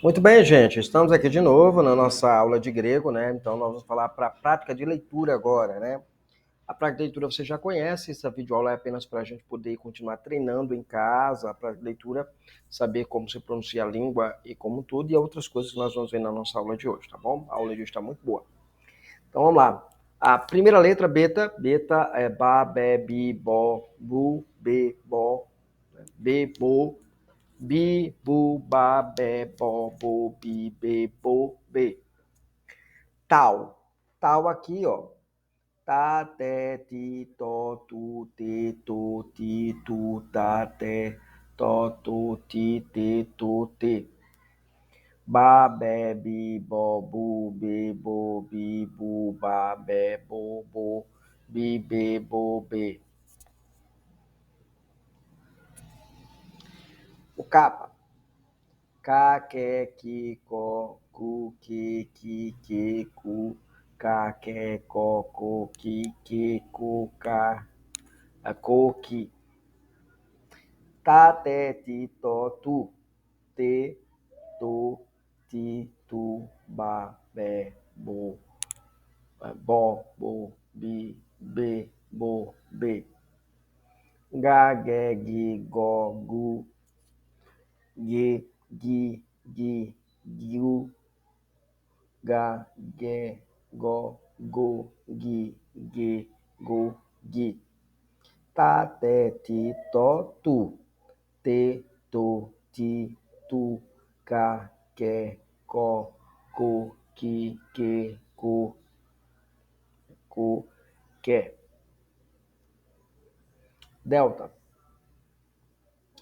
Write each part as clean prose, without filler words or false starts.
Muito bem, gente. Estamos aqui de novo na nossa aula de grego, né? Então, nós vamos falar para a prática de leitura agora, né? A prática de leitura você já conhece, essa videoaula é apenas para a gente poder continuar treinando em casa, para leitura, saber como se pronuncia a língua e como tudo, e outras coisas que nós vamos ver na nossa aula de hoje, tá bom? A aula de hoje está muito boa. Então, vamos lá. A primeira letra, beta, beta é ba, be, bi, bo, bu, be, bo, bo, bi, bu, ba, be, bo, bi, be, bo, be. Tal. Tal aqui, ó. Tá, te, ti, to, tu, te, to, ti, tu, tá, te, to, tu, ti, te, tu, te. Ba, be, bi, bo, bu, be, bo, bi, bu, ba, be, bo, bi, be, bo, be. O capa. Ca, que, ki, ko, ku, que, cu, ca, que, co, que, cu, ca, co, que. Ta, te, ti, to, tu, te, tu, ti, tu, ba, be, bo, bi, be, bo, be. Ga, ge, gi, go, gu, ge, gi, gu, ga, ge, go, go, gi, ge, go, gi. Ta, te, ti, to, tu. Te, to, ti, tu, ca, que, co, que, co, que. Delta.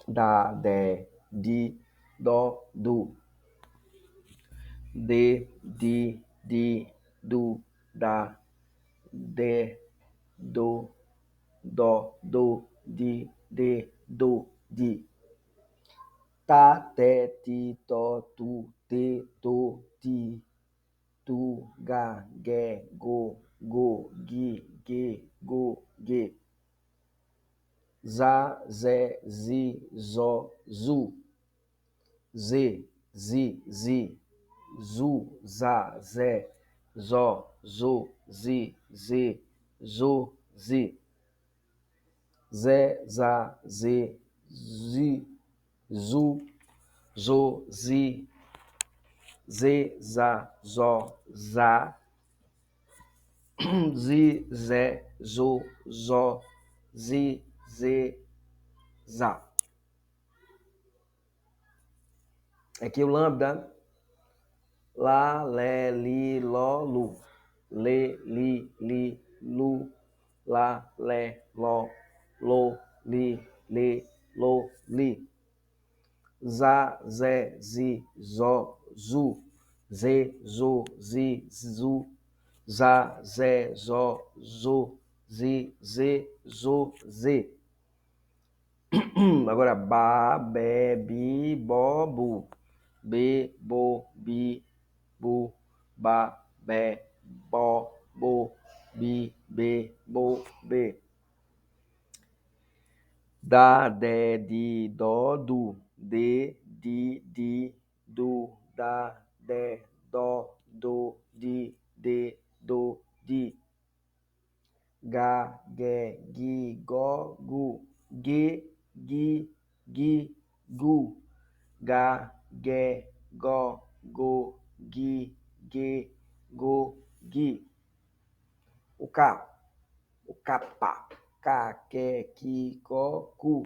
Da, de, di, do, du. De, du, da, de, do, de, do, di. Ta, te, ti, to, tu, te, to, ti, tu, ga, ge, go, gi, ge, go, ge. Za, ze, zi, zo, zu. Ze, zi, zu, za, ze, zo, zu, zi, zo, zi. Ze, za, ze, zi, zu, zo, zi, ze, za, zo, za, zi, ze, zo, zi, ze, za. Aqui o lambda. La, le, li, lo, lu. Le, li, lu. La, le, lo, li, lo, li. Za, ze, zi, zo, zu. Ze, zo, zi, zu. Za, ze, zo, zo. Zi, ze, zo, ze. Agora, ba, be, bi, bo, bu. Be, bo, bi, bu, ba, be, bo, bi, be, bo, be. Da, de, di, do, du. De, di, du, da, de, do, di, do, di. Ga, ge, gi, go, gu. Ge, gi, gu. Ga, ge, go, gi, go, gi. O K. O capa. Ca, que, ki, co, cu.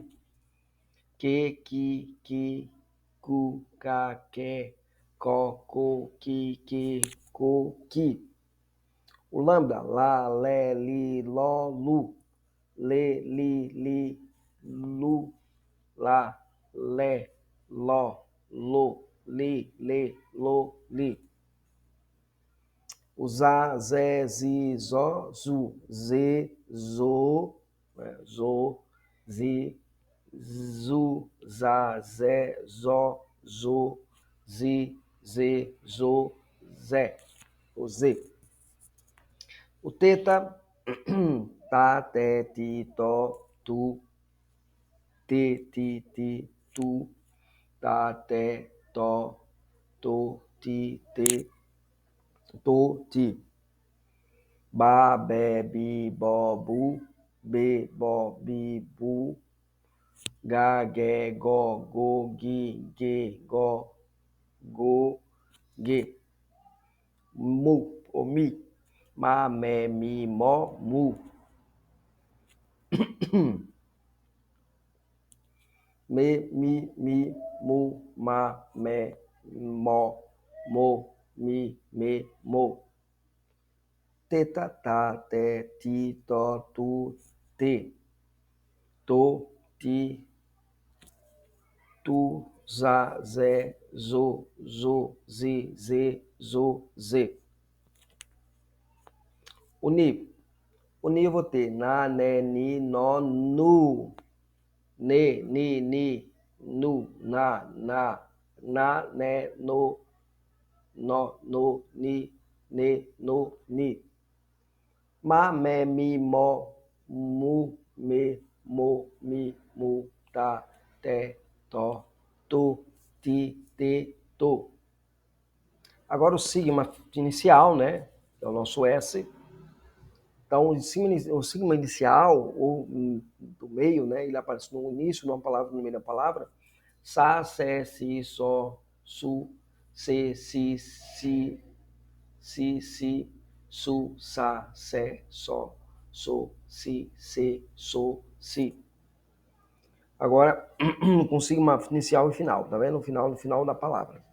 Que, cu, ca, que, co, que, co, que. O lambda. La, le, li, lo, lu. Le, li, lu. La, le, lo, li, lo, li. O za, ze, zi, zo, zu. Ze, zo, zo, zi, zu, za, ze, zo, zo, zi, ze, zo, ze. O Z. O teta. Ta, te, ti, to, tu. Te, ti, tu. Ta, te, to. to, ti, te, to, ti. Ba, be, bi, bo, bu, be, bo, bi, bu, ga, ge, go, go, gi, ge, go, go, ge. Mu, ou mi. Ma, me, mi, mo, mu. Me, mi, mu, ma, me, mo, mi, me, mo. Te, ta, te, ti, to, tu, te. To, ti, tu, za, ze, zo, zi, ze, zo, ze. Uni. Uni eu vou ter na, né, ni, no, nu. Ne, ni, nu, na, né, no, ni, ne, no, ni. Ma, me, mi, mo, mu, me, mo, mi, mu, ta, te, to, tu, ti, te, to. Agora o sigma inicial, né? É o nosso S. Então, o sigma inicial, ou do meio, né? Ele aparece no início de uma palavra, no meio da palavra. Sa, se, si, so, su, se, si, su, sa, se, so, si, se, so, si. Agora, com sigma inicial e final, tá vendo? No final da palavra.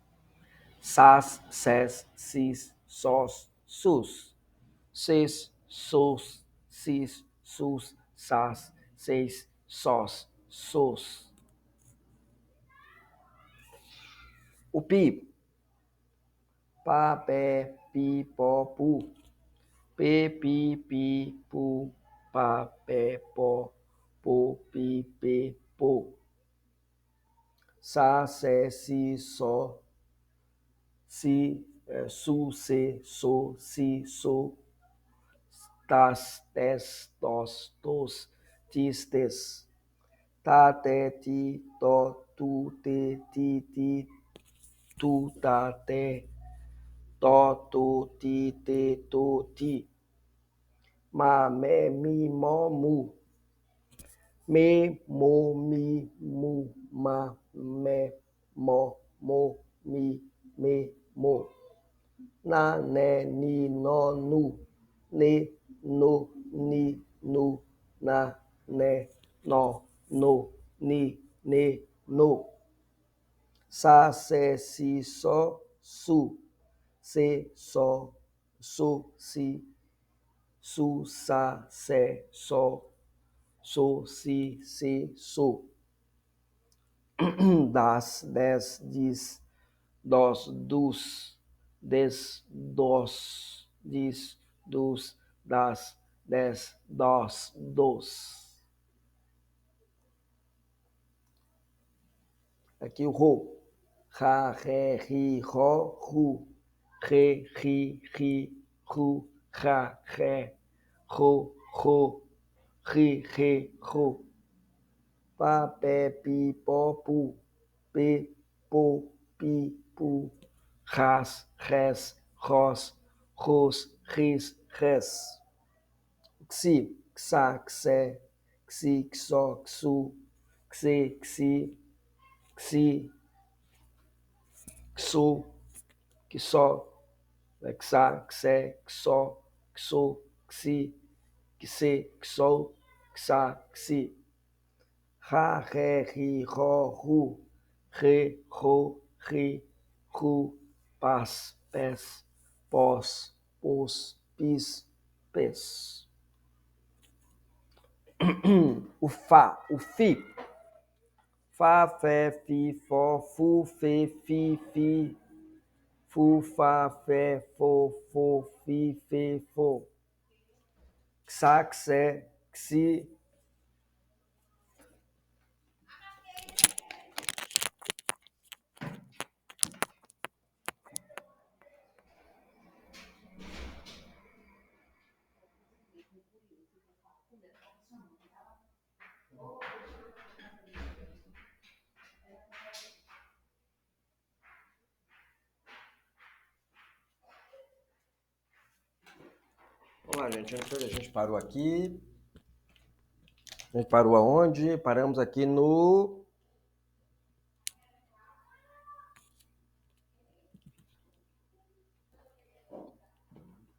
Sas, ses, sis, sos, sus. Ses, sos, sis, sus, sas, seis, sos, sos. O pi. Pa, pé, pi, pó, pu. Pe, pi, pu, pa, pé, pó, po, pi, po. Sa, se, si, so, si, su, se, so, si, so. Tas, tes, tos, tos, tis, tes. Ta, te, ti, to, tu, te, ti, tu, ta, te, to, tu, ti, te, to, ti. Ma, me, mi, mo, mu. Me, mo, mi, mu, ma, me, mo, mi, me, mo. Na, ne, ni, no, nu. Ne, no, ni, nu. Na, ne, no, ni, ne, no. Sa, se, si, so, su. Se, so, si. Su, sa, se, so. Si, se, so. Das, des, dis, dos, dus, des, dos, dis, dus, das, des, dos, dos. Aqui o ro. Ra, re, ri, ro, ru. Re, ri, ru, ra, re. Ro, ri, ro. Pa, pé, pi, pó, pu. Pe, po, pi, pu. Ras, res, ros, ris, res. Xi, xa, xe, xi, xó, xu, xe, xi, xo, xó, xa, xe, xó, xi, xe, xó, xa, xi. Ra, re, ri, ro, ru. Re, ri, ru. Pas, pes, pós, pis, pes. O Fá, o Fi. Fá, fé, fi, fó, fu, fe, fi. Fu, fá, fé, fo, fi, fe, fo. Xa, xé, xi. lá, gente. A gente parou aqui. A gente parou aonde? Paramos aqui no...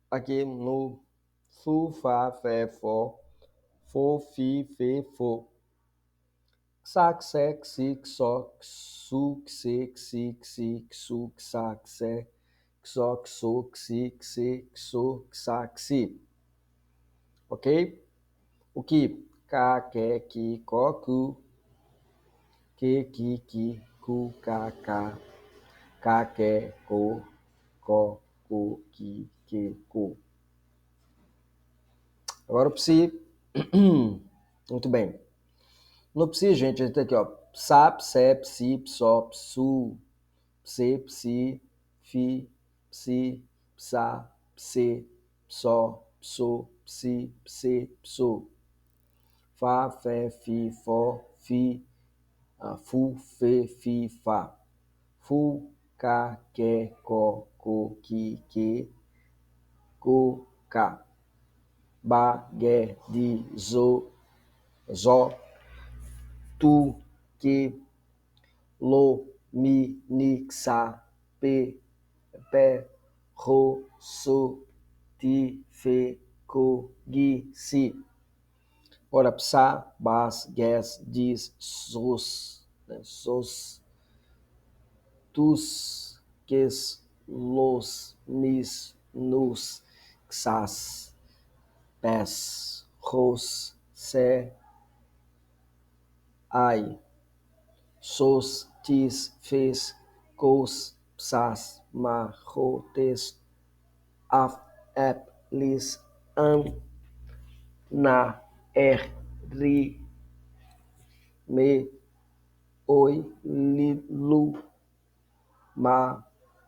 Aqui no Fu, Fá, Fé, Fó, Fô, Fi, Fê, Fô. Xac, Sec, Sic, Soc, Su, Xe, Xi, Xi, Xu, Xac, Sé, Xo, Xo, Xi, Xe, Xo, Xac, Si. Ok? O que? Ca, que, ki, co, cu, que, ki, cu, ca, que, co, cu, que, cu. Agora o psi. Muito bem. No psi, gente, a gente tem aqui, ó. Psa, psé, psi, psó, psu, pse, psi, fi, psi, psa, pse, psó, pso, psi, pse, pso. Fá, fé, fi, fó, fi, fu, fe, fi, fá. Fu, ca, que, co, que, co, ca. Ba, ge, di, zo, tu, que, lo, mi, ni, xa, pe, ro, so, ti, fe, co, gi, si. Ora, psa, bas, ges, dis, sos, né? Sos, tus, ques, los, mis, nus, xas, pes, ros, se, ai, sos, tis, fes, cos, psas, ma, ro, tes, af, ep, lis, an, na, er, ri, me, oi, li, lu, ma,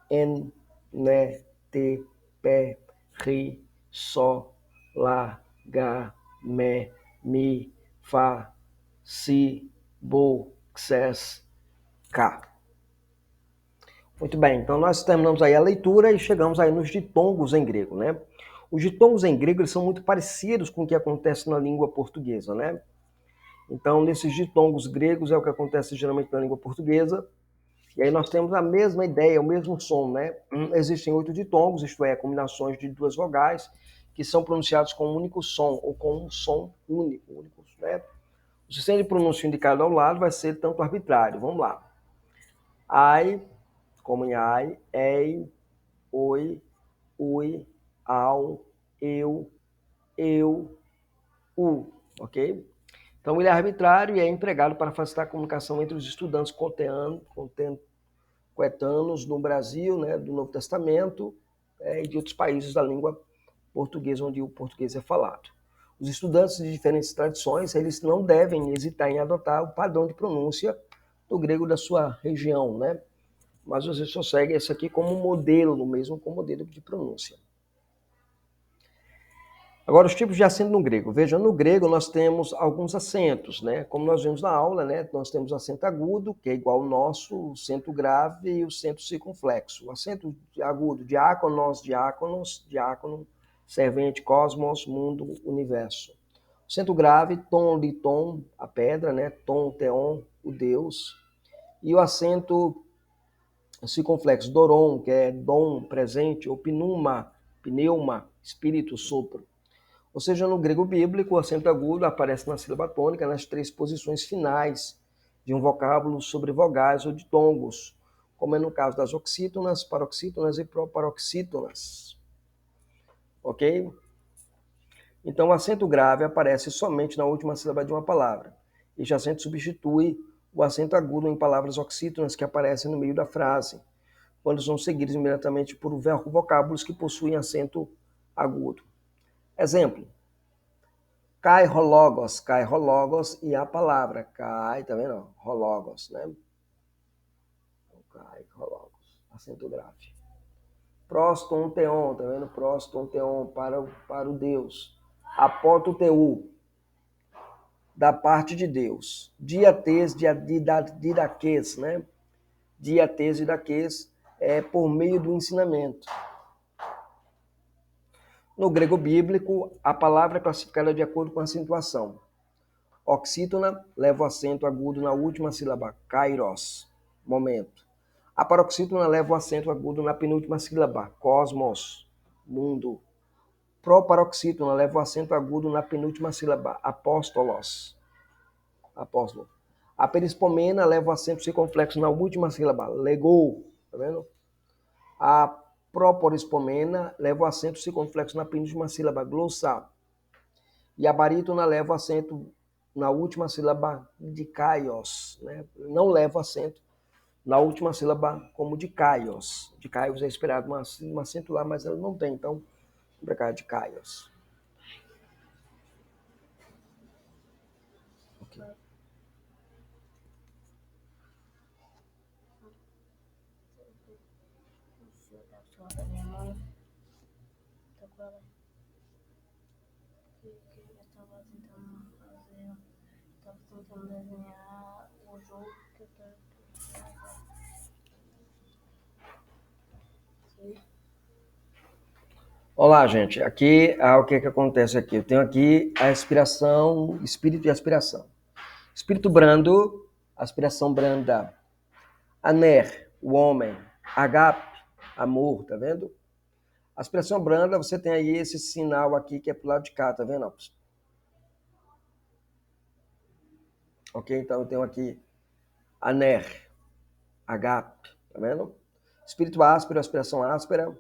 en, ne, te, pe, ri, so, la, ga, me, mi, fa, si, bo, xes, ca. Muito bem, então nós terminamos aí a leitura e chegamos aí nos ditongos em grego, né? Os ditongos em grego eles são muito parecidos com o que acontece na língua portuguesa, né? Então, nesses ditongos gregos é o que acontece geralmente na língua portuguesa. E aí nós temos a mesma ideia, o mesmo som, né? Existem 8 ditongos, isto é, combinações de duas vogais, que são pronunciados com um único som, ou com um som único, né? O sistema de pronúncia indicado ao lado vai ser tanto arbitrário. Vamos lá. Ai, como em ai, ei, oi, ui, au, eu, u, ok? Então, ele é arbitrário e é empregado para facilitar a comunicação entre os estudantes coetanos no Brasil, né, do Novo Testamento e de outros países da língua portuguesa, onde o português é falado. Os estudantes de diferentes tradições, eles não devem hesitar em adotar o padrão de pronúncia do grego da sua região, né? Mas você só segue esse aqui como modelo, no mesmo como modelo de pronúncia. Agora, os tipos de acento no grego. Veja, no grego nós temos alguns acentos, né? Como nós vimos na aula, né? Nós temos o acento agudo, que é igual ao nosso, o acento grave e o acento circunflexo. O acento agudo, diáconos, diáconos, diácono, servente, cosmos, mundo, universo. O acento grave, tom, litom, a pedra, né? Tom, teon, o Deus. E o acento circunflexo, doron, que é dom, presente, ou pneuma, espírito, sopro. Ou seja, no grego bíblico, o acento agudo aparece na sílaba tônica nas 3 posições finais de um vocábulo sobre vogais ou ditongos, como é no caso das oxítonas, paroxítonas e proparoxítonas. Ok? Então, o acento grave aparece somente na última sílaba de uma palavra. Este acento substitui o acento agudo em palavras oxítonas que aparecem no meio da frase, quando são seguidos imediatamente por vocábulos que possuem acento agudo. Exemplo. Kai rologos e a palavra kai, tá vendo? Rologos, né? Kai rologos, acento grave. Proston teon, tá vendo? Proston teon, para o Deus. Apototeu, da parte de Deus. Diates, didaques, né? Diates, didaques, é por meio do ensinamento. No grego bíblico, a palavra é classificada de acordo com a acentuação. Oxítona leva o acento agudo na última sílaba, kairos, momento. A paroxítona leva o acento agudo na penúltima sílaba, cosmos, mundo. Proparoxítona leva o acento agudo na penúltima sílaba, apóstolos, apóstolo. A perispomena leva o acento circunflexo na última sílaba, legou, tá vendo? A proporispomena leva o acento circunflexo na penúltima sílaba, glossa. E a barítona leva o acento na última sílaba de kaios, né? Não leva o acento na última sílaba como de kaios. De kaios é esperado um acento lá, mas ela não tem, então, para cá de kaios. Okay. Tentando desenhar o jogo que eu tô. Olá, gente. Aqui, o que acontece aqui? Eu tenho aqui a aspiração, espírito e aspiração. Espírito brando, aspiração branda. Aner, o homem. Agape, amor, tá vendo? Aspiração branda, você tem aí esse sinal aqui que é pro lado de cá, tá vendo? Ok? Então eu tenho aqui aner, agape, tá vendo? Espírito áspero, aspiração áspera,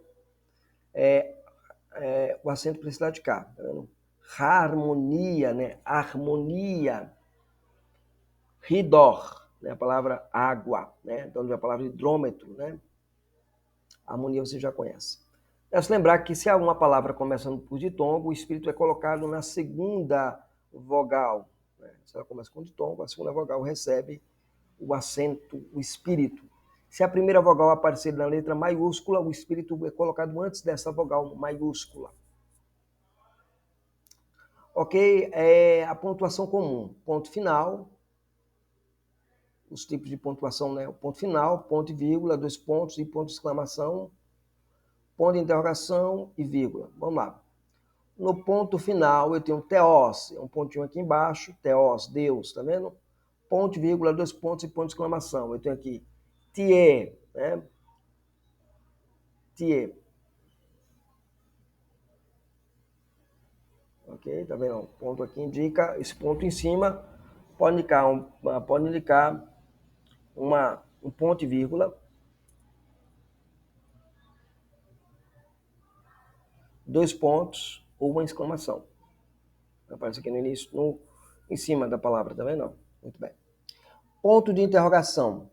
o acento para esse lado de cá, tá vendo? Harmonia, né? Harmonia. Ridor, né? A palavra água, né? Então a palavra hidrômetro, né? Harmonia você já conhece. É se lembrar que se alguma palavra começando por ditongo, o espírito é colocado na segunda vogal. Né? Se ela começa com ditongo, a segunda vogal recebe o acento, o espírito. Se a primeira vogal aparecer na letra maiúscula, o espírito é colocado antes dessa vogal maiúscula. Ok? A pontuação comum. Ponto final. Os tipos de pontuação, né? O ponto final, ponto e vírgula, 2 pontos e ponto de exclamação, ponto de interrogação e vírgula. Vamos lá. No ponto final, eu tenho teos, um pontinho aqui embaixo, teos, Deus, tá vendo? Ponto, vírgula, 2 pontos e ponto de exclamação. Eu tenho aqui tie, né? Tie. Ok? Tá vendo? O ponto aqui indica, esse ponto em cima pode indicar um ponto e vírgula, 2 pontos ou uma exclamação. Aparece aqui no início, em cima da palavra, tá vendo? Muito bem. Ponto de interrogação.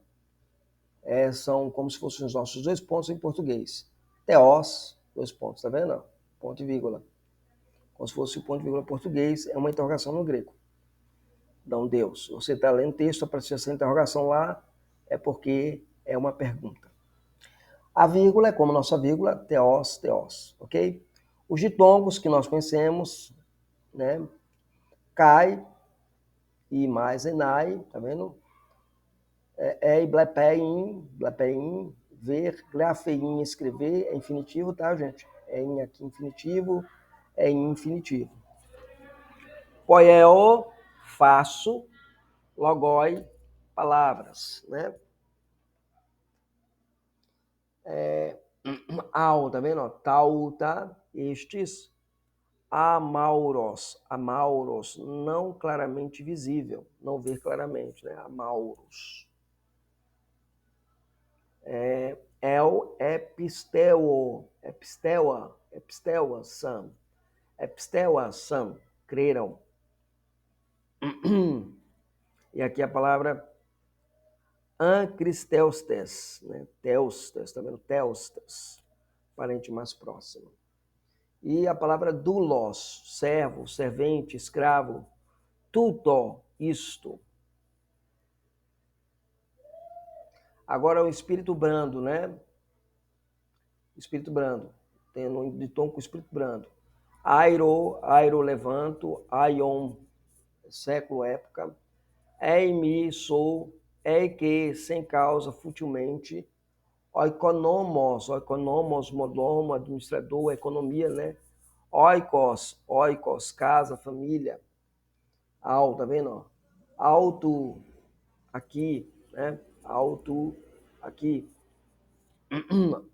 São como se fossem os nossos 2 pontos em português. Teos, 2 pontos, tá vendo? Ponto e vírgula. Como se fosse o ponto e vírgula português, é uma interrogação no grego. Então, Deus. Você está lendo texto, apareceu essa interrogação lá, é porque é uma pergunta. A vírgula é como nossa vírgula, teos, teos, ok? Os ditongos que nós conhecemos, né? Cai e mais enai, tá vendo? E blepein, ver, grafein, escrever, é infinitivo, tá, gente? É em aqui infinitivo, é em infinitivo. Poieo, faço, logoi, palavras, né? Ao, tá vendo? Tauta, estes, amauros, não claramente visível, não ver claramente, né? Amauros. El episteo, episteua, são, creram. E aqui a palavra ancristeustes, né? Teustes, tá vendo? Teustes, parente mais próximo. E a palavra doulos, servo, servente, escravo, tudo isto. Agora o espírito brando, né? Espírito brando, tendo de tom com espírito brando. Airo, levanto, aion, século, época. Eimi, sou, que, sem causa, futilmente. Oikonomos, mordomo, administrador, economia, né? Oikos, casa, família. Tá vendo? Alto, aqui, né? Alto, aqui.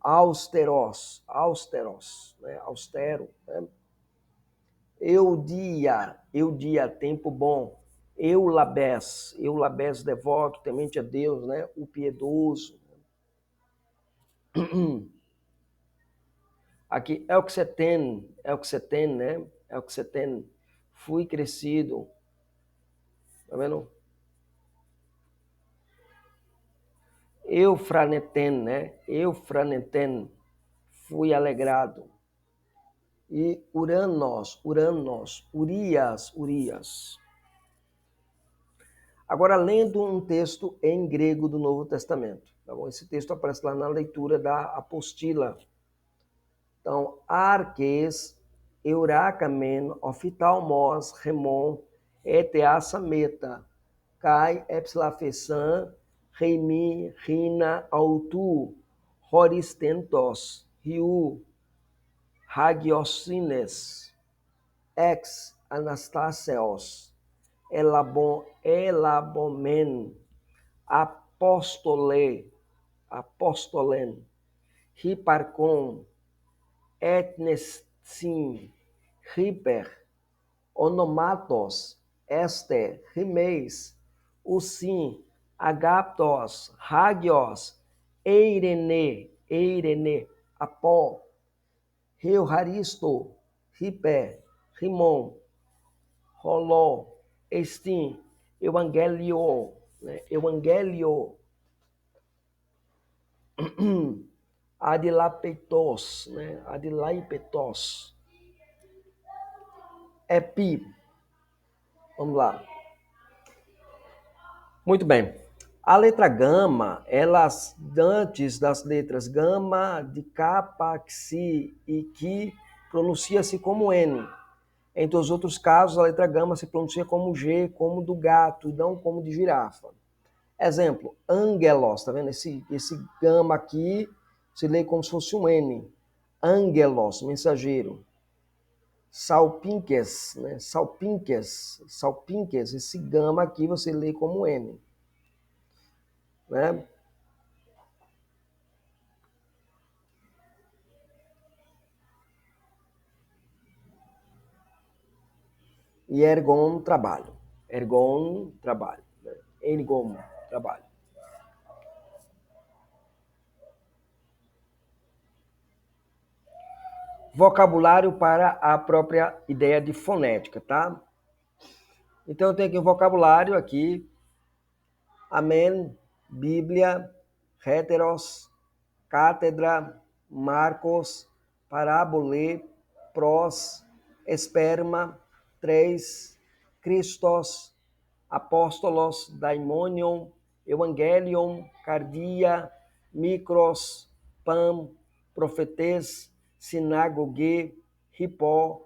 Austeros, né? Austero, né? Eudia, tempo bom. Eulabés, devoto, temente a Deus, né? O piedoso. Aqui, Elxeten, né? Elxeten, fui crescido. Tá vendo? Eufraneten, né? Eufraneten, fui alegrado. E Urias. Agora, lendo um texto em grego do Novo Testamento. Tá bom? Esse texto aparece lá na leitura da apostila. Então, arques, eurakamen, oftalmos, remon, eteasa meta, kai epsilafesan, reimi, rina, autu, horistentos, riu, hagiosines, ex anastasios, elabomen, apostolen, hiparcon, etnesin, hiper, onomatos, rimeis, usim, agaptos, hagios, eirene, apó, Euharisto, Ripé, Rimon, Roló, Estim, Evangelio, né? Evangelio, Adilapeitos, né? Adilaipetos, Epi. Vamos lá. Muito bem. A letra gama, elas antes das letras gama, de capa, xi e ki, pronuncia-se como N. Entre os outros casos, a letra gama se pronuncia como G, como do gato, e não como de girafa. Exemplo, angelos, tá vendo? Esse gama aqui se lê como se fosse um N. Angelos, mensageiro. Salpinques, né? Salpinques, esse gama aqui você lê como N. Né? E ergon, trabalho. Ergon, trabalho. Né? Ergon, trabalho. Vocabulário para a própria ideia de fonética, tá? Então eu tenho aqui um vocabulário aqui. Amém, Bíblia, heteros, cátedra, Marcos, parábole, pros, esperma, 3, Christos, apóstolos, daimonion, evangelion, cardia, micros, pam, profetes, sinagogue, hipó,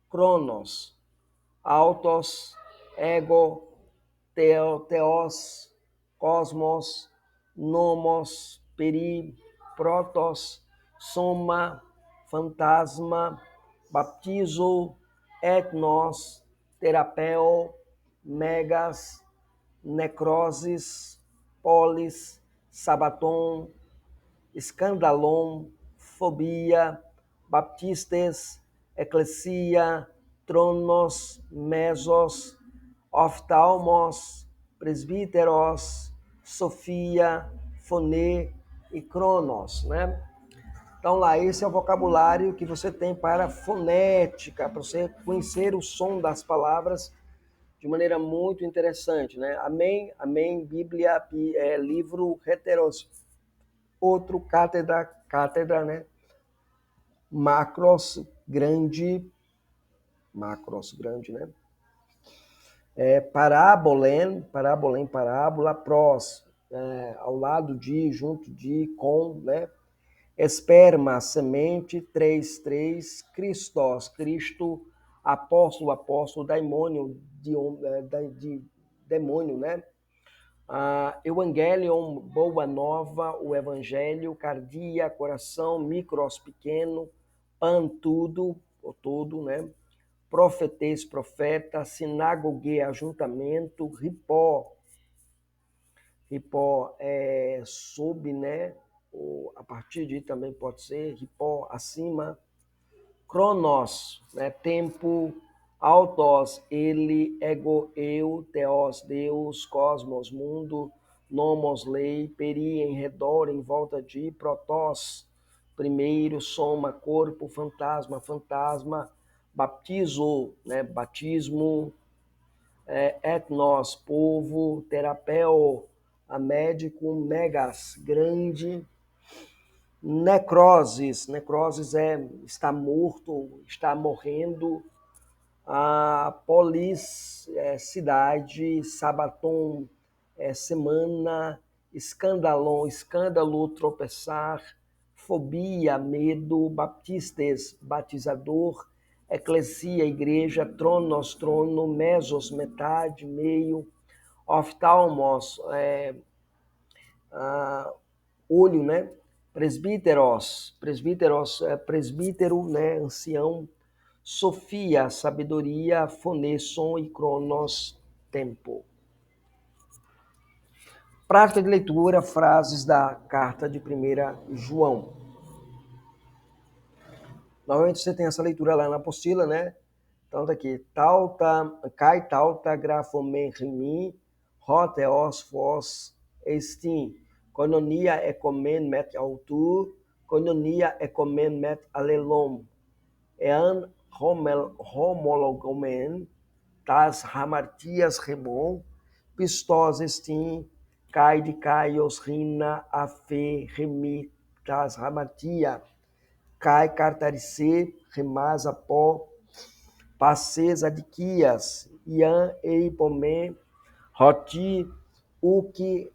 cronos, autos, ego, teos, cosmos, nomos, peri, protos, soma, fantasma, baptizo, etnos, terapeu, megas, necrosis, polis, sabaton, escandalon, fobia, baptistes, eclesia, tronos, mesos, oftalmos, presbíteros, sofia, foné e cronos, né? Então lá, esse é o vocabulário que você tem para fonética, para você conhecer o som das palavras de maneira muito interessante, né? Amém, amém, Bíblia, livro, heteros, outro, cátedra, né? Macros, grande, né? Parábola, pros, ao lado de, junto de, com, né? Esperma, semente, 3, Christos, Cristo, apóstolo, daimônio, de demônio, né? Evangelion, boa nova, o evangelho, cardia, coração, micros, pequeno, pan, tudo, o todo, né? Profetês, profeta, sinagogue, ajuntamento, ripó. Ripó é sob, né? Ou a partir de também pode ser, ripó, acima. Cronos, né? Tempo. Autos, ele, ego, eu, teos, Deus, cosmos, mundo, nomos, lei, peri, em redor, em volta de, protos, primeiro, soma, corpo, fantasma, fantasma, baptizo, né? Batismo, etnos, povo, terapeu, a médico, megas, grande, necroses, necroses é está morto, está morrendo, a polis, cidade, sabaton, semana, escandalon, escândalo, tropeçar, fobia, medo, baptistes, batizador, eclesia, igreja, tronos, trono, mesos, metade, meio, oftalmos, olho, né? Presbíteros, presbíteros, presbítero, né? Ancião, Sofia, sabedoria, fonesson e cronos, tempo. Prática de leitura, frases da carta de 1 João. Normalmente você tem essa leitura lá na apostila, né? Então tá aqui, tauta, kai tauta grafomen rimi, hoteos fos estin, koinonia ekomen met autu, koinonia ekomen met alelom, ean homologomen, tas hamartias remon, pistos estin, kai de kaios rina afe remi, tas hamartia, kai cartarice, remasa pó, passes adquias, ian eipomé, roti, uki,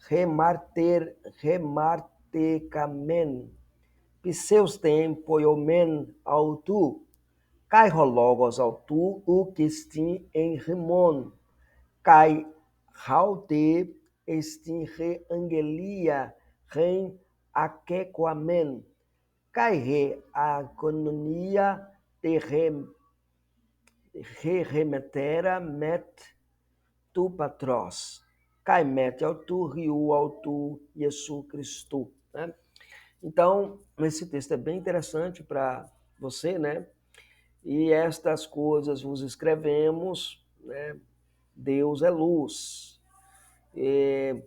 remartecamen, pseus tempoiomen autu, kai rologos autu, ukistin en rimon, kai haute estin re angelia, ren aquequamen, kai re agonia te remetera met tu patros, kai met autu, riu autu, Jesus Cristo, né? Então, esse texto é bem interessante para você, né? E estas coisas vos escrevemos, né? Deus é luz. E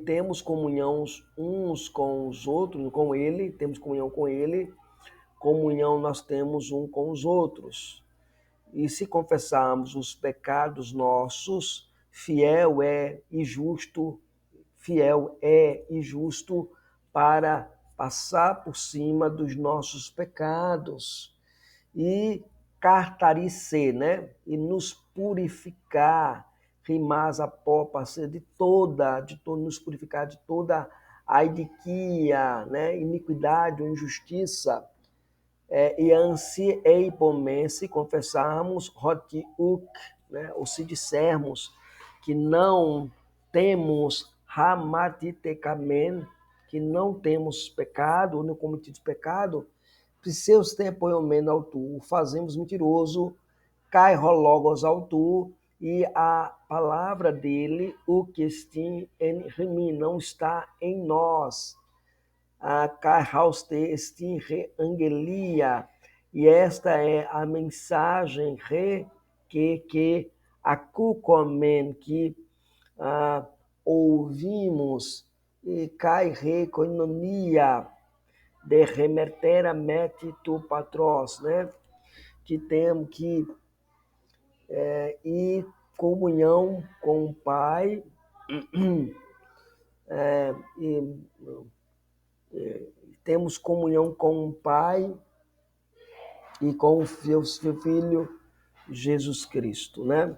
temos comunhão uns com os outros, com Ele, temos comunhão com Ele, comunhão nós temos um com os outros. E se confessarmos os pecados nossos, fiel é e justo para passar por cima dos nossos pecados e cartaricer, né? E nos purificar, rimar a popa, nos purificar de toda a idiquia, né? Iniquidade ou injustiça, e ansi eipomé, se confessarmos, roti uk, né? Ou se dissermos que não temos hamatitecamen, que não temos pecado, ou não cometido pecado, seus tempoiomen autu, fazemos mentiroso, cai rologos autu, e a palavra dele, o que estim em remi, não está em nós. A cai hauste estim re angelia, e esta é a mensagem re que acucomen, que ouvimos, e cai re koinonia, de remertera met tu patros, né? Que temos que ir comunhão com o Pai, e temos comunhão com o Pai e com o seu Filho Jesus Cristo, né?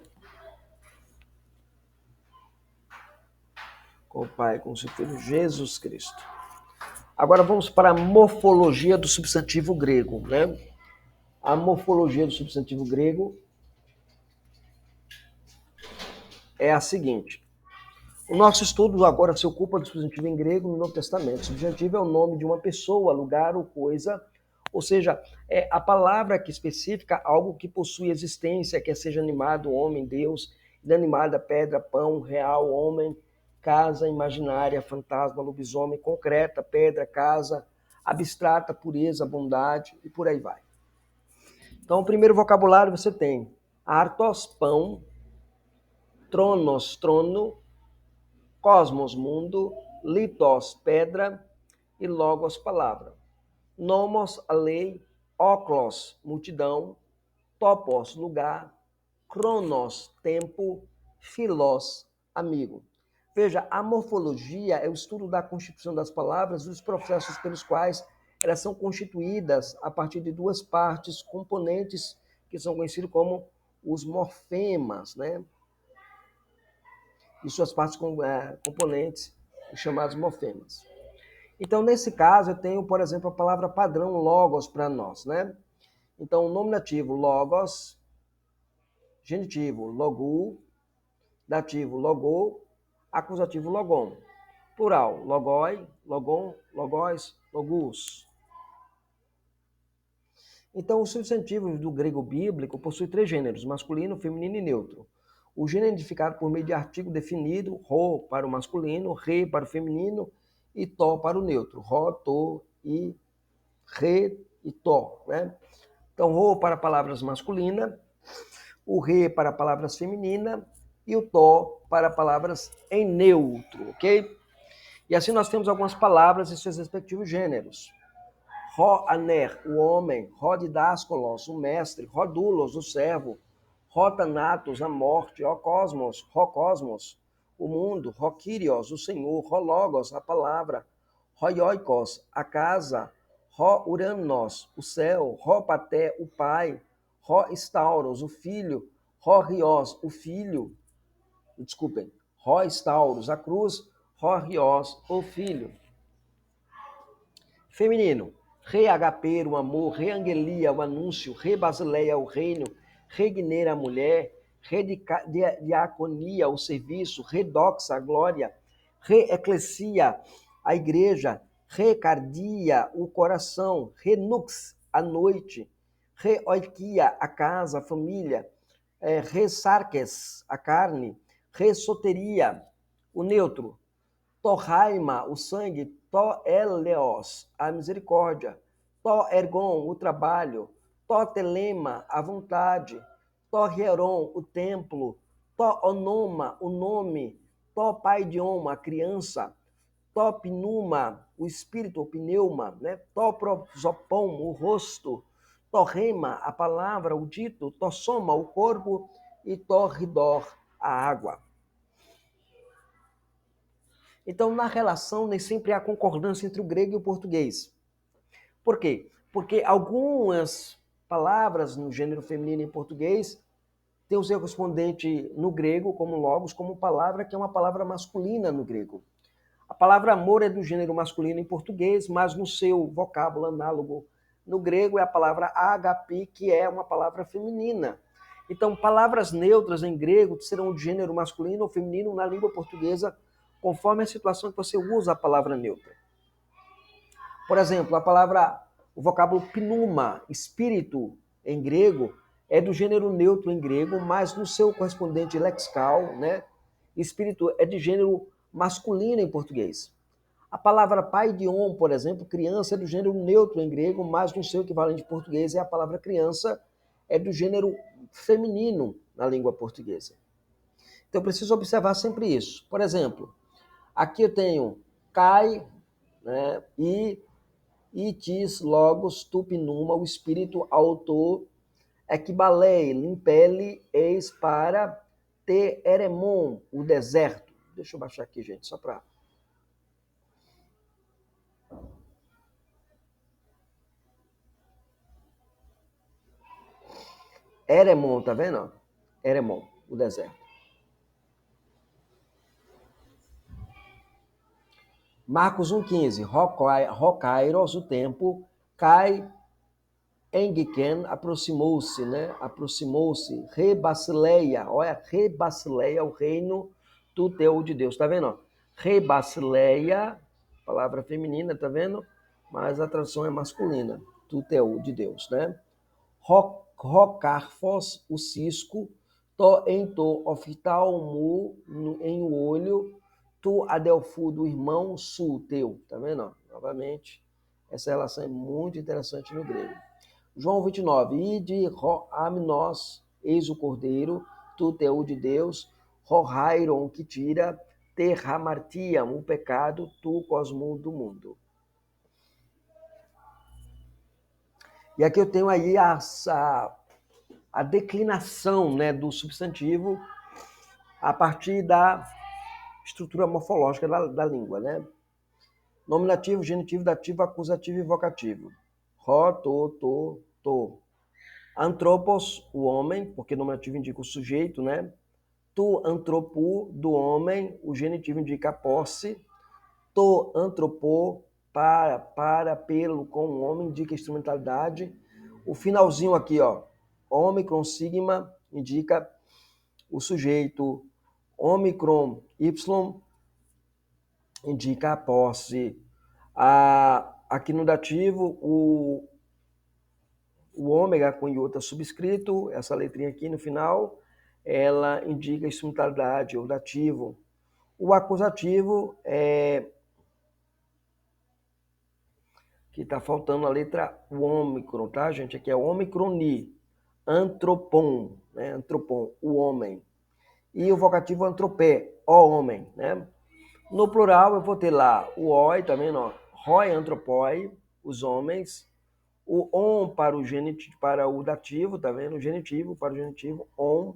Com o Pai, com o seu Filho Jesus Cristo. Agora vamos para a morfologia do substantivo grego, né? A morfologia do substantivo grego é a seguinte: O nosso estudo agora se ocupa do substantivo em grego no Novo Testamento. O substantivo é o nome de uma pessoa, lugar ou coisa, ou seja, é a palavra que especifica algo que possui existência, quer seja animado, homem, Deus, inanimada, pedra, pão, real, homem, casa, imaginária, fantasma, lobisomem, concreta, pedra, casa, abstrata, pureza, bondade e por aí vai. Então, o primeiro vocabulário você tem artos, pão, tronos, trono, cosmos, mundo, litos, pedra e logos, palavra. Nomos, a lei, óculos, multidão, topos, lugar, cronos, tempo, filós, amigo. Veja, a morfologia é o estudo da constituição das palavras e dos processos pelos quais elas são constituídas a partir de duas partes componentes que são conhecidos como os morfemas, né? E suas partes componentes chamados morfemas. Então, nesse caso, eu tenho, por exemplo, a palavra padrão logos para nós, né? Então, nominativo logos, genitivo logu, dativo logou, acusativo logon. Plural, logoi, logon, logós, logus. Então, os substantivos do grego bíblico possuem três gêneros, masculino, feminino e neutro. O gênero é identificado por meio de artigo definido, ro para o masculino, re para o feminino e to para o neutro. Ro, to e re e to, né? Então, ro para palavras masculinas, o re para palavras femininas e o to para palavras em neutro, ok? E assim nós temos algumas palavras e seus respectivos gêneros. Ro-aner, o homem, Ro-didáscolos, o mestre, Rodulos, o servo, Ro-tanatos, a morte, Ro-cosmos, Ro-cosmos, o mundo, Ro-kyrios, o senhor, Ro-logos, a palavra, Ro-ioikos, a casa, Ro-uranos, o céu, Ro-paté, o pai, Ro-stauros, o filho, Ro-rios, o filho, desculpem, Ro-stauros, a cruz, Ro-rios, o filho. Feminino, Rei agapeiro, o amor, Rei angelia, o anúncio, Rei basileia, o reino, Regneira, a mulher, Rei diaconia, o serviço, Redoxa, a glória, Rei eclesia, a igreja, Recardia, o coração, Renux, a noite, Reoikia, a casa, a família, Resarques, a carne, Resoteria, o neutro, Torraima, o sangue, To-eleos, a misericórdia, To-ergon, o trabalho, To-telema, a vontade, To-hieron, o templo, To-onoma, o nome, To-paidion, a criança, To-pnuma, o espírito, o pneuma, né? To-prosopon, o rosto, To-rema, a palavra, o dito, To-soma, o corpo e To-ridor, a água. Então, na relação, nem sempre há concordância entre o grego e o português. Por quê? Porque algumas palavras no gênero feminino em português têm o seu correspondente no grego, como logos, como palavra, que é uma palavra masculina no grego. A palavra amor é do gênero masculino em português, mas no seu vocábulo análogo no grego é a palavra agape, que é uma palavra feminina. Então, palavras neutras em grego serão de gênero masculino ou feminino na língua portuguesa, conforme a situação que você usa a palavra neutra. Por exemplo, o vocábulo pneuma, espírito, em grego, é do gênero neutro em grego, mas no seu correspondente lexical, né, espírito é de gênero masculino em português. A palavra paidion, por exemplo, criança, é do gênero neutro em grego, mas no seu equivalente em português é a palavra criança, é do gênero feminino na língua portuguesa. Então, eu preciso observar sempre isso. Por exemplo, aqui eu tenho Kai, né, e itis, logos, tupinuma, o espírito, autor, equibalei, limpele, eis para te eremon, o deserto. Deixa eu baixar aqui, gente, só para... Eremon, tá vendo? Eremon, o deserto. Marcos 1,15. Rocairos, o tempo, Kai Engiken, aproximou-se, né? Aproximou-se. Rebasileia, olha, Rebasileia, o reino, tu teu de Deus. Tá vendo? Ó? Rei Basileia, palavra feminina, tá vendo? Mas a tradução é masculina. Tu teu de Deus, né? Rocarfos, o cisco, to em to oftalmo em o olho, tu adelfu do irmão su teu, tá vendo? Novamente, essa relação é muito interessante no grego. João 29, ide amnos, eis o cordeiro, tu teu de Deus, rohairon, que tira, terramartiam, o pecado, tu cosmo do mundo. E aqui eu tenho aí a declinação, né, do substantivo a partir da estrutura morfológica da língua, né? Nominativo, genitivo, dativo, acusativo e vocativo. Ro, to. Antropos, o homem, porque nominativo indica o sujeito, né? Tu, antropo, do homem, o genitivo indica a posse. To, antropo, para, pelo, com o homem, indica a instrumentalidade. O finalzinho aqui, ó, ômicron, sigma, indica o sujeito. Ômicron, y, indica a posse. Aqui no dativo, o ômega com iota subscrito, essa letrinha aqui no final, ela indica a instrumentalidade, ou dativo. O acusativo é que está faltando a letra ômicron, tá, gente? Aqui é ômicroni, antropon, né? Antropon, o homem. E o vocativo antropé, ó homem, né? No plural eu vou ter lá o oi, tá vendo? Ó? Roi, antropoi, os homens. O on para o genitivo, para o dativo, tá vendo? O genitivo para o genitivo, on,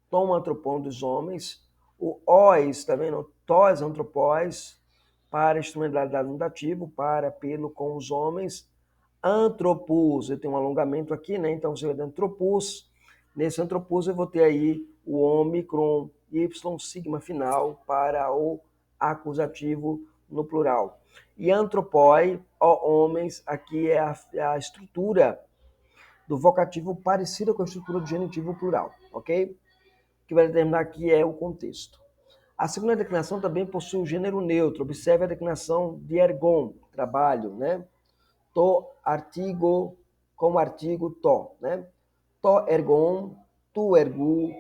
tom antropon dos homens. O ois, tá vendo? Tos antropóis, para a instrumentalidade no dativo, para, pelo, com os homens. Antropus, eu tenho um alongamento aqui, né? Então você vai ter antropus. Nesse antropus eu vou ter aí o ômicron, y, sigma final para o acusativo no plural. E antropoi, ó homens, aqui é a estrutura do vocativo parecida com a estrutura do genitivo plural, ok? O que vai determinar aqui é o contexto. A segunda declinação também possui o gênero neutro. Observe a declinação de ergon, trabalho, né? To, artigo, como artigo, to, né? To ergon, tu ergu,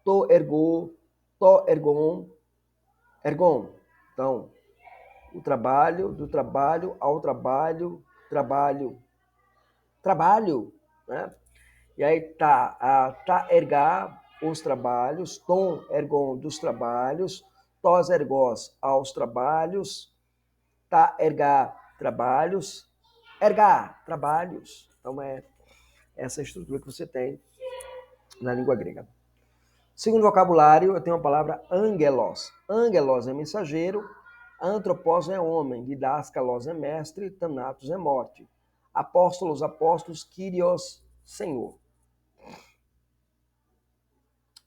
to ergo, to ergon, ergon. Então, o trabalho, do trabalho ao trabalho, trabalho, né? E aí tá ergar, os trabalhos, tom ergon dos trabalhos, tos ergos aos trabalhos, tá ergar trabalhos, ergar trabalhos. Então é essa estrutura que você tem na língua grega. Segundo vocabulário, eu tenho a palavra angelos. Angelos é mensageiro, antropos é homem, didascalos é mestre, thanatos é morte. Apóstolos, apóstolos, kyrios, Senhor.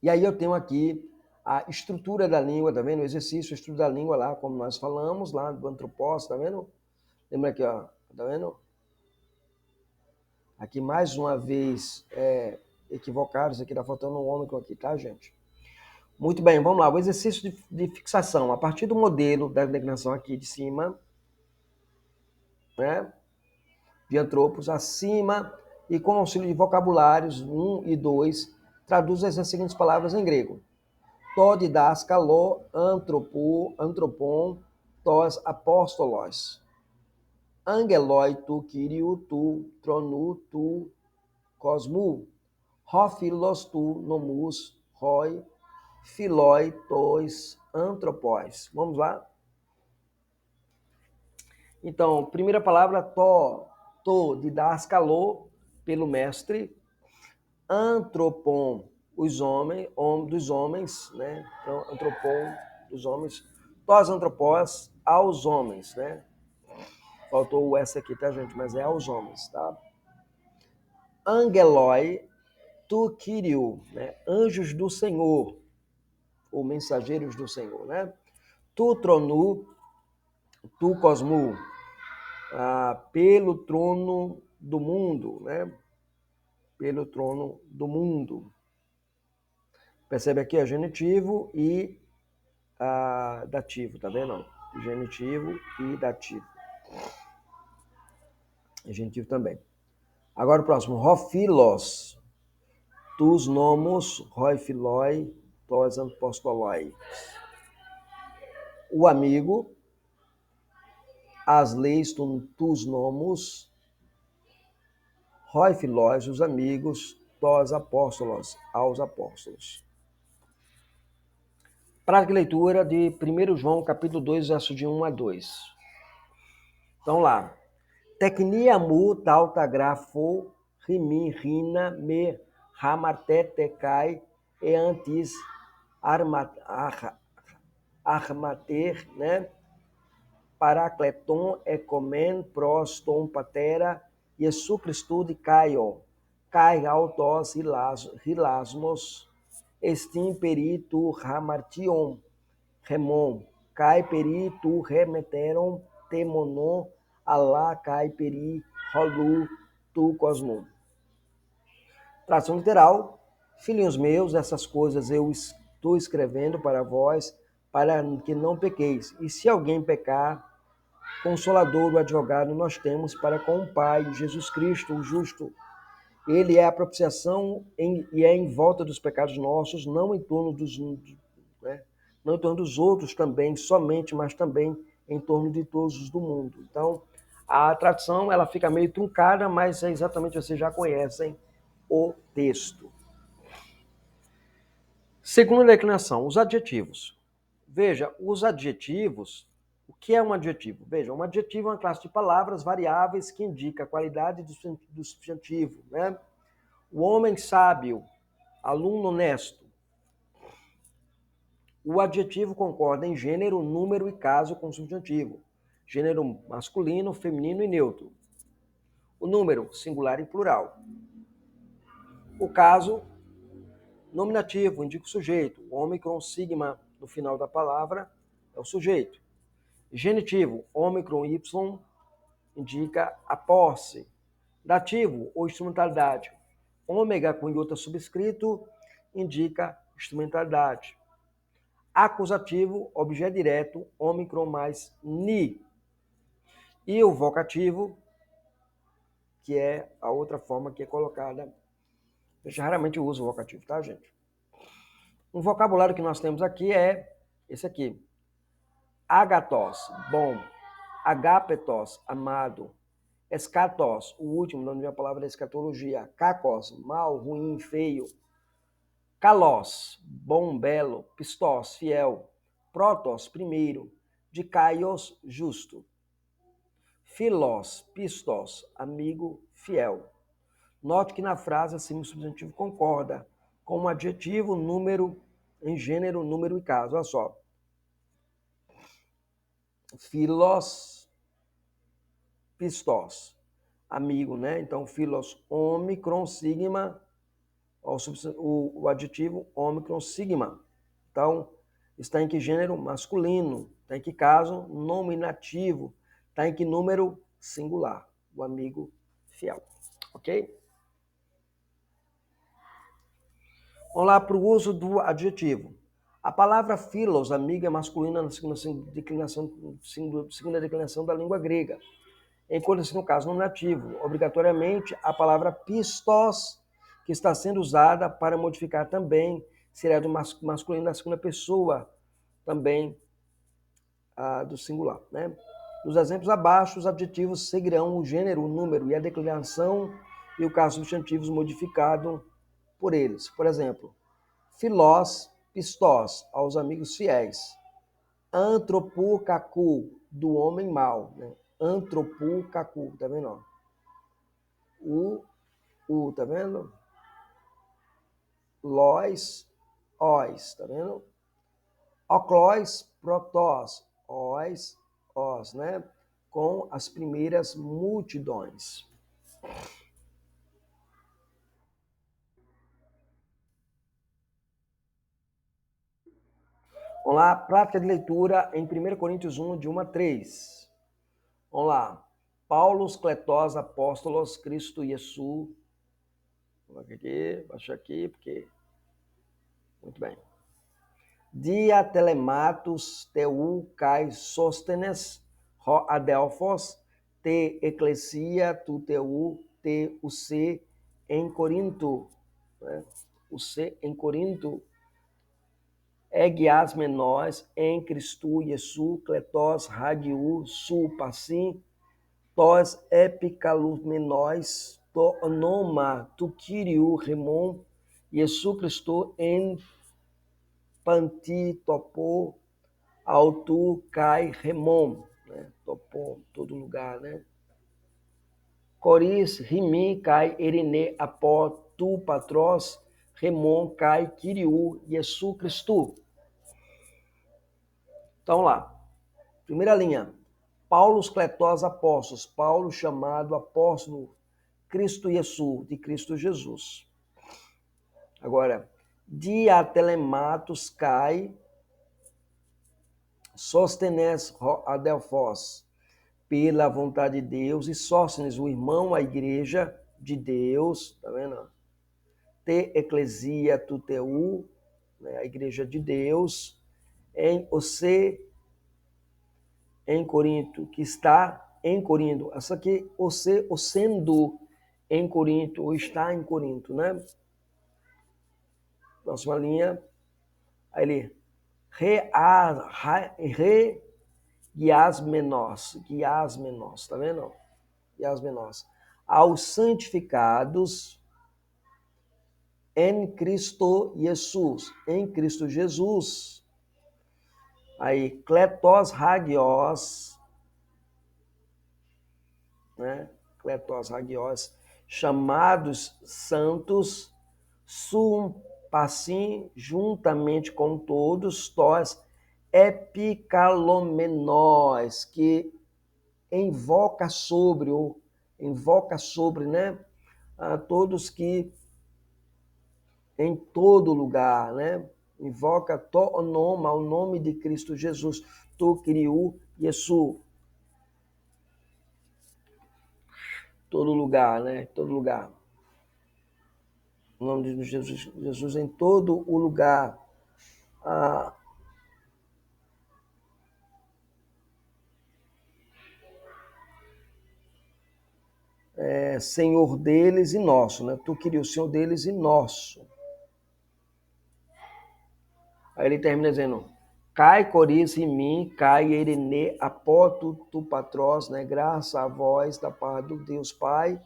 E aí eu tenho aqui a estrutura da língua, tá vendo? O exercício, a estrutura da língua lá, como nós falamos, lá do antropós, tá vendo? Lembra aqui, ó, tá vendo? Aqui mais uma vez equivocados, aqui tá faltando um ômicron aqui, tá, gente? Muito bem, vamos lá. O exercício de fixação. A partir do modelo da declinação aqui de cima, né? De antropos, acima, e com auxílio de vocabulários 1 e 2, traduz as seguintes palavras em grego. To didaskalo, antropo, antropon, tos apóstolos. Angeloi tu, kyriou tu, tronu tu, cosmu. Ho philos tu, nomus, roi, philoi, tois, antropós. Vamos lá? Então, primeira palavra, to, didaskalo, pelo mestre. Antropon, os homens, dos homens, né? Então, antropon, dos homens. Tos antropós, aos homens, né? Faltou o S aqui, tá, gente? Mas é aos homens, tá? Angeloi, tu Kyrio, né? Anjos do Senhor, ou mensageiros do Senhor, né? Tu tronu, tu cosmu, pelo trono do mundo, né? Pelo trono do mundo. Percebe aqui, é genitivo e dativo, tá vendo? Genitivo e dativo. Genitivo também. Agora o próximo, Rofilos. Tus nomos, roi filoi, tos apostoloi. O amigo, as leis tus nomos, roi filóis, os amigos, tos apóstolos, aos apóstolos. Prática de leitura de 1 João, capítulo 2, verso de 1 a 2. Então lá. Tecnia mu tautagrafo rimin rina me ramatetekai e antes armater, né? Paracleton ecomen pros tom patera Iesu Christu de caio cai autos hilasmos estim peritu hamartion remon cai peritu remeteron temonon alá cai peri rolu tu cosmon. Tradução literal: filhinhos meus, essas coisas eu estou escrevendo para vós, para que não pequeis. E se alguém pecar, Consolador, o advogado, nós temos para com o Pai, Jesus Cristo, o justo. Ele é a propiciação e é em volta dos pecados nossos, não em torno dos, né? Não em torno dos outros também, somente, mas também em torno de todos os do mundo. Então, a tradução ela fica meio truncada, mas é exatamente, vocês já conhecem o texto. Segunda declinação, os adjetivos. Veja, os adjetivos, o que é um adjetivo? Veja, um adjetivo é uma classe de palavras variáveis que indica a qualidade do substantivo, né? O homem sábio, aluno honesto. O adjetivo concorda em gênero, número e caso com o substantivo. Gênero masculino, feminino e neutro. O número, singular e plural. O caso, nominativo, indica o sujeito. O ômicron, sigma, no final da palavra, é o sujeito. Genitivo, ômicron, y, indica a posse. Dativo ou instrumentalidade. Ômega com iota subscrito indica instrumentalidade. Acusativo, objeto direto, ômicron mais ni. E o vocativo, que é a outra forma que é colocada. Eu raramente uso o vocativo, tá, gente? Um vocabulário que nós temos aqui é esse aqui. Agatos, bom. Agapetos, amado. Escatos, o último, de onde vem a palavra escatologia. Kakos, mal, ruim, feio. Kalos, bom, belo. Pistos, fiel. Protos, primeiro. Dikaios, justo. Philos, pistos, amigo, fiel. Note que na frase acima o substantivo concorda com um adjetivo, número, em gênero, número e caso. Olha só. Philos, pistos, amigo, né? Então, philos, ômicron, sigma, o adjetivo ômicron, sigma. Então, está em que gênero? Masculino. Está em que caso? Nominativo. Está em que número? Singular. O amigo fiel. Ok? Vamos lá para o uso do adjetivo. A palavra philos, amigo, é masculina na segunda declinação da língua grega. Enquanto, no caso nominativo, obrigatoriamente, a palavra pistos, que está sendo usada para modificar também, seria do masculino da segunda pessoa, também do singular, né? Nos exemplos abaixo, os adjetivos seguirão o gênero, o número e a declinação e o caso substantivos modificado por eles. Por exemplo, filós, pistos, aos amigos fiéis. Antropucacu, do homem mau, né? Antropucacu, tá vendo? Tá vendo? Lois, ois, tá vendo? Oclóis, protós, ois, os, né? Com as primeiras multidões. Vamos lá, prática de leitura em 1 Coríntios 1, de 1 a 3. Vamos lá. Paulos, Cletós, Apóstolos, Cristo Jesus. Vou aqui, baixar aqui, porque... Muito bem. dia telematos teu kai sóstenes ho adelphos te ecclesia tu teu te use em Corinto, né? Use em Corinto, egias menós em Cristo Iesu kletos hagiu su passim tos epicalumenós to onoma tu Kyriou remon Iesu Cristo en pantitopo autu kai remon, né? Topo, todo lugar, né? Coris rimi kai erine apó tu patros remon kai Kyriou Iesu Cristo. Então lá, primeira linha. Paulo Cletós apóstolos, Paulo chamado apóstolo Cristo Iesu, de Cristo Jesus. Agora, dia telematos kai sostenes adelphos, pela vontade de Deus, e Sóstenes, o irmão, a igreja de Deus, tá vendo? Te ecclesia tu teu, né, a igreja de Deus, em você, em Corinto, que está em Corinto. Essa aqui, você, o sendo em Corinto, ou está em Corinto, né? Próxima linha, aí ele, guiasmenos, tá vendo? Guiasmenos, aos santificados em Cristo Jesus, em Cristo Jesus. Aí, kletos hagios, né? Kletos hagios, chamados santos, sum passim, juntamente com todos, tos epicalomenós, que invoca sobre, né? A todos que em todo lugar, né? Invoca o nome de Cristo Jesus, tu Kyriou Iesu. Todo lugar, né? Todo lugar. O nome de Jesus, Jesus em todo o lugar. Senhor deles e nosso, né? Tu Kyriou, Senhor deles e nosso. Aí ele termina dizendo, cai coris em mim, cai erene apoto tu patros, né? Graças a vós da parte do Deus Pai,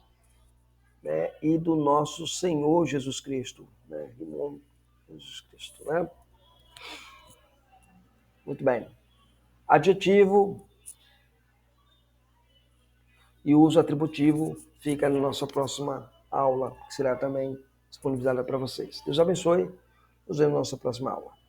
né? E do nosso Senhor Jesus Cristo, né? Em nome de Jesus Cristo, né? Muito bem. Adjetivo e uso atributivo fica na nossa próxima aula, que será também disponibilizada para vocês. Deus abençoe. Nos vemos na nossa próxima aula.